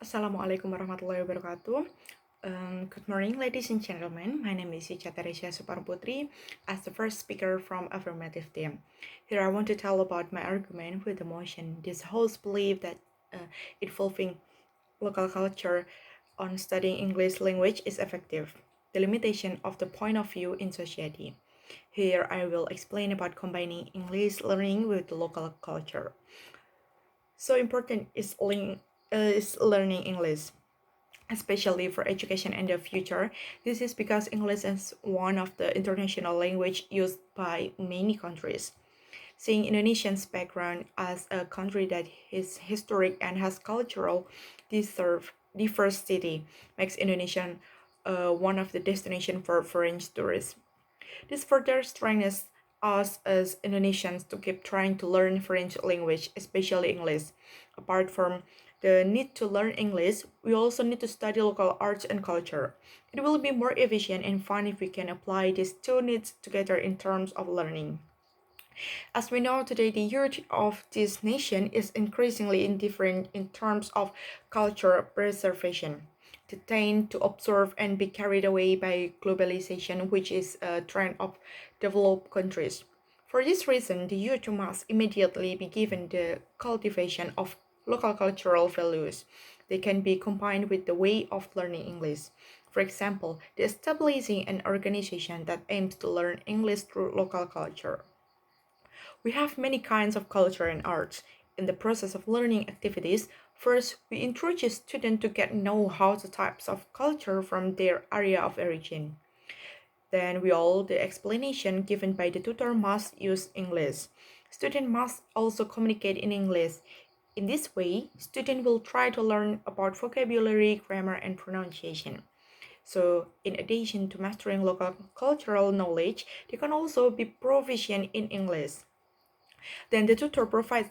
Assalamualaikum warahmatullahi wabarakatuh. Good morning, ladies and gentlemen. My name is Ica Teresia Suparputri, as the first speaker from Affirmative Team. Here I want to tell about my argument with the motion. This host believe that involving local culture on studying English language is effective. The limitation of the point of view in society. Here I will explain about combining English learning with the local culture. So important is learning English, especially for education in the future. This is because English is one of the international language used by many countries. Seeing Indonesia's background as a country that is historic and has cultural diversity makes Indonesia one of the destination for foreign tourists. This further strengthens us as Indonesians to keep trying to learn French language, especially English. Apart from the need to learn English, we also need to study local arts and culture. It will be more efficient and fun if we can apply these two needs together in terms of learning. As we know today, the youth of this nation is increasingly indifferent in terms of culture preservation. They tend to observe and be carried away by globalization, which is a trend of developed countries. For this reason, the youth must immediately be given the cultivation of local cultural values. They can be combined with the way of learning English. For example, the establishing an organization that aims to learn English through local culture. We have many kinds of culture and arts. In the process of learning activities, first we introduce students to get know how the types of culture from their area of origin. Then the explanation given by the tutor must use English. Student must also communicate in English. In this way, student will try to learn about vocabulary, grammar, and pronunciation. So, in addition to mastering local cultural knowledge, they can also be proficient in English. Then the tutor provides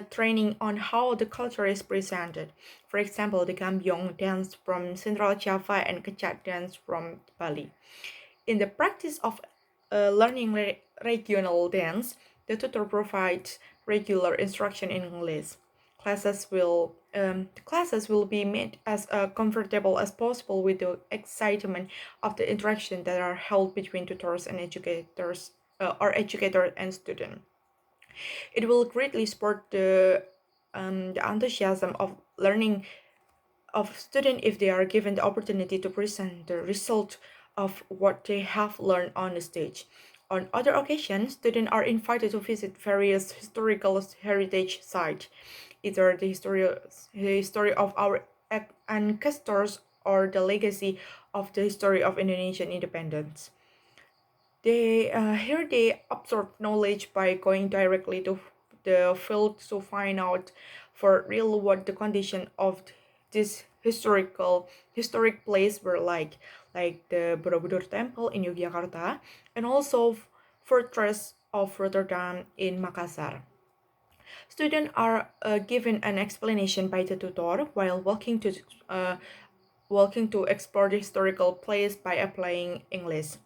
training on how the culture is presented. For example, the Gambyong dance from Central Java and Kecak dance from Bali. In the practice of learning regional dance, the tutor provides regular instruction in English. The classes will be made as comfortable as possible with the excitement of the interaction that are held between tutors and educators or educator and student. It will greatly support the enthusiasm of learning of student if they are given the opportunity to present the result of what they have learned on the stage. On other occasions, students are invited to visit various historical heritage sites, either the history of our ancestors or the legacy of the history of Indonesian independence. Here they absorb knowledge by going directly to the field to find out for real what the condition of this historic place were like the Borobudur Temple in Yogyakarta and also Fortress of Rotterdam in Makassar. Students are given an explanation by the tutor while walking to explore the historical place by applying English.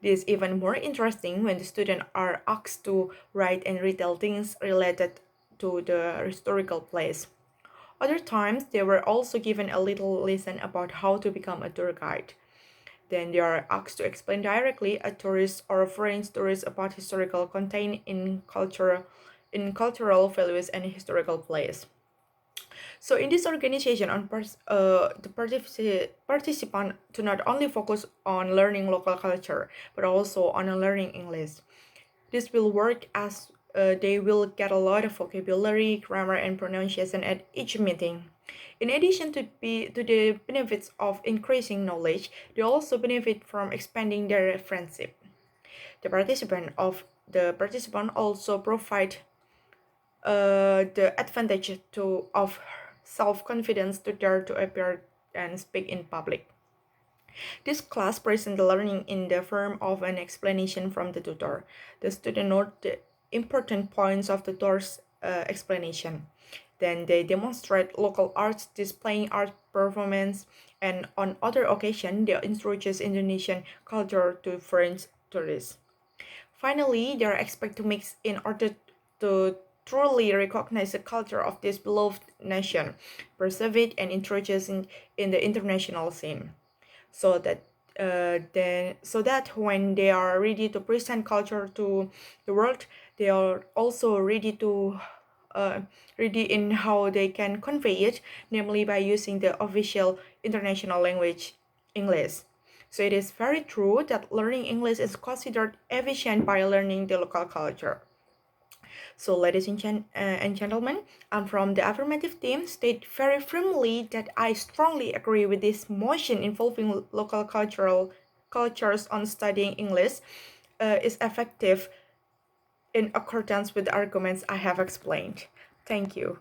This is even more interesting when the students are asked to write and retell things related to the historical place. Other times, they were also given a little lesson about how to become a tour guide. Then they are asked to explain directly a tourist or a foreign tourist about historical content in cultural values and historical place. So in this organization, the participant to not only focus on learning local culture, but also on learning English. This will work as they will get a lot of vocabulary, grammar, and pronunciation at each meeting. In addition to the benefits of increasing knowledge, they also benefit from expanding their friendship. The participant also provide the advantage of self-confidence to dare to appear and speak in public. This class presents the learning in the form of an explanation from the tutor. The student note the important points of the tutor's explanation. Then they demonstrate local arts, displaying art performance, and on other occasions, they introduce Indonesian culture to foreign tourists. Finally, they are expected to mix in order to truly recognize the culture of this beloved nation, preserve it, and introduce it in the international scene, so that so that when they are ready to present culture to the world, they are also uh, ready in how they can convey it, namely by using the official international language, English. So it is very true that learning English is considered efficient by learning the local culture. So, ladies and gentlemen, I'm from the affirmative team state very firmly that I strongly agree with this motion involving local cultural cultures on studying English is effective in accordance with the arguments I have explained. Thank you.